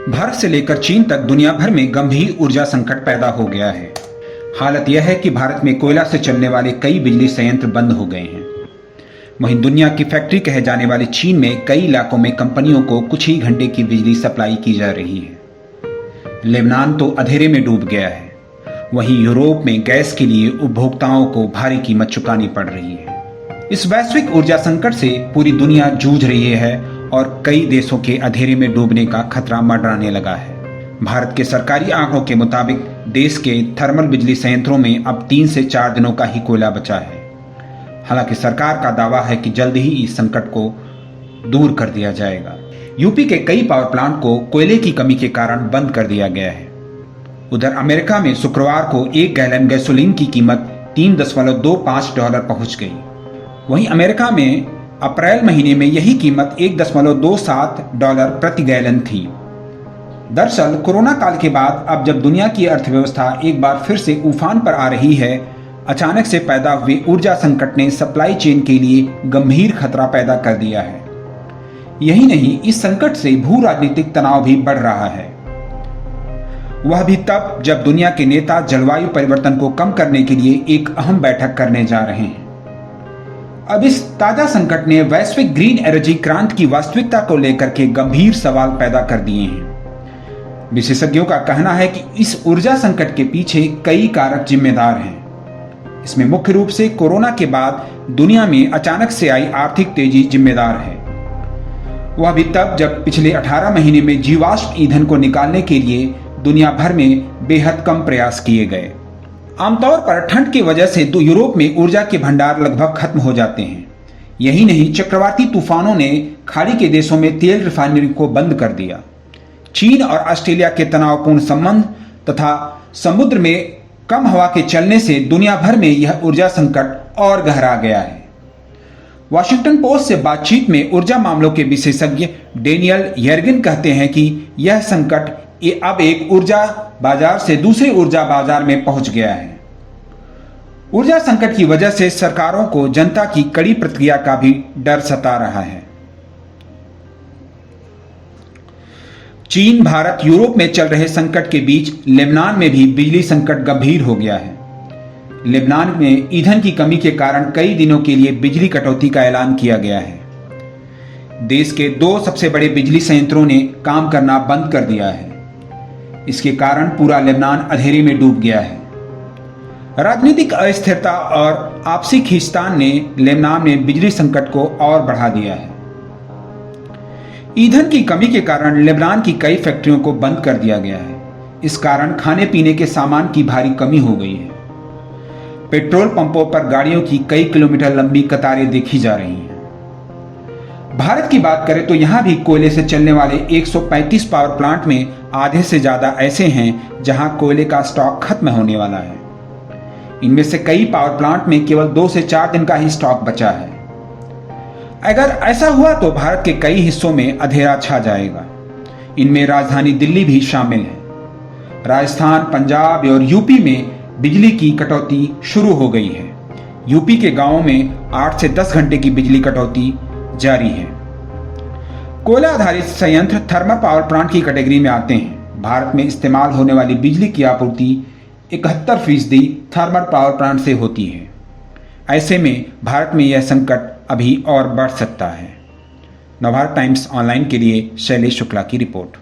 भारत से लेकर चीन तक दुनिया भर में गंभीर ऊर्जा संकट पैदा हो गया है। हालत यह है कि भारत में कोयला से चलने वाले कई बिजली संयंत्र बंद हो गए हैं। वहीं दुनिया की फैक्ट्री कहे जाने वाली चीन में कई इलाकों में कंपनियों को कुछ ही घंटे की बिजली सप्लाई की जा रही है। लेबनान तो अंधेरे में डूब गया है। वहीं यूरोप में गैस के लिए उपभोक्ताओं को भारी कीमत चुकानी पड़ रही है। इस वैश्विक ऊर्जा संकट से पूरी दुनिया जूझ रही है और कई देशों के अंधेरे में डूबने का खतरा मंडराने लगा है। भारत के सरकारी आंकड़ों के मुताबिक देश के थर्मल बिजली संयंत्रों में अब 3 से 4 दिनों का ही कोयला बचा है। हालांकि सरकार का दावा है कि जल्द ही इस संकट को दूर कर दिया जाएगा। यूपी के कई पावर प्लांट को कोयले की कमी के कारण बंद कर दिया गया है। उधर अमेरिका में शुक्रवार को 1 गैलन गैसोलीन की कीमत $3.25 पहुंच गई। वहीं अमेरिका में अप्रैल महीने में यही कीमत $1.27 प्रति गैलन थी। दरअसल कोरोना काल के बाद अब जब दुनिया की अर्थव्यवस्था एक बार फिर से उफान पर आ रही है, अचानक से पैदा हुए ऊर्जा संकट ने सप्लाई चेन के लिए गंभीर खतरा पैदा कर दिया है। यही नहीं, इस संकट से भू राजनीतिक तनाव भी बढ़ रहा है। वह भी तब जब दुनिया के नेता जलवायु परिवर्तन को कम करने के लिए एक अहम बैठक करने जा रहे हैं। अब इस ताजा संकट ने वैश्विक ग्रीन एनर्जी क्रांति की वास्तविकता को लेकर के गंभीर सवाल पैदा कर दिए हैं। विशेषज्ञों का कहना है कि इस ऊर्जा संकट के पीछे कई कारक जिम्मेदार हैं। इसमें मुख्य रूप से कोरोना के बाद दुनिया में अचानक से आई आर्थिक तेजी जिम्मेदार है। वह भी तब जब पिछले 18 महीने में जीवाश्म ईंधन को निकालने के लिए दुनिया भर में बेहद कम प्रयास किए गए। आमतौर पर ठंड की वजह से यूरोप में ऊर्जा के भंडार लगभग खत्म हो जाते हैं। यही नहीं, चक्रवाती तूफानों ने खाड़ी के देशों में तेल रिफाइनरी को बंद कर दिया। चीन और ऑस्ट्रेलिया के तनावपूर्ण संबंध तथा समुद्र में कम हवा के चलने से दुनिया भर में यह ऊर्जा संकट और गहरा गया है। वॉशिंगटन पोस्ट से बातचीत में ऊर्जा मामलों के विशेषज्ञ डेनियल यर्गिन कहते हैं कि यह संकट अब एक ऊर्जा बाजार से दूसरे ऊर्जा बाजार में पहुंच गया है। ऊर्जा संकट की वजह से सरकारों को जनता की कड़ी प्रतिक्रिया का भी डर सता रहा है। चीन, भारत, यूरोप में चल रहे संकट के बीच लेबनान में भी बिजली संकट गंभीर हो गया है। लेबनान में ईंधन की कमी के कारण कई दिनों के लिए बिजली कटौती का ऐलान किया गया है। देश के 2 सबसे बड़े बिजली संयंत्रों ने काम करना बंद कर दिया है। इसके कारण पूरा लेबनान अंधेरे में डूब गया है। राजनीतिक अस्थिरता और आपसी खींचतान ने लेबनान में बिजली संकट को और बढ़ा दिया है। ईंधन की कमी के कारण लेबनान की कई फैक्ट्रियों को बंद कर दिया गया है। इस कारण खाने पीने के सामान की भारी कमी हो गई है। पेट्रोल पंपों पर गाड़ियों की कई किलोमीटर लंबी कतारें देखी जा रही हैं। भारत की बात करें तो यहां भी कोयले से चलने वाले 135 पावर प्लांट में आधे से ज्यादा ऐसे हैं जहां कोयले का स्टॉक खत्म होने वाला है। इनमें से कई पावर प्लांट में केवल 2 से 4 दिन का ही स्टॉक बचा है। अगर ऐसा हुआ तो भारत के कई हिस्सों में अंधेरा छा जाएगा। इनमें राजधानी दिल्ली भी शामिल है। राजस्थान, पंजाब और यूपी में बिजली की कटौती शुरू हो गई है। यूपी के गांवों में 8 से 10 घंटे की बिजली कटौती जारी है। कोयला आधारित संयंत्र थर्मल पावर प्लांट की कैटेगरी में आते हैं। भारत में इस्तेमाल होने वाली बिजली की आपूर्ति 71% थर्मल पावर प्लांट से होती है। ऐसे में भारत में यह संकट अभी और बढ़ सकता है। नवभारत टाइम्स ऑनलाइन के लिए शैलेश शुक्ला की रिपोर्ट।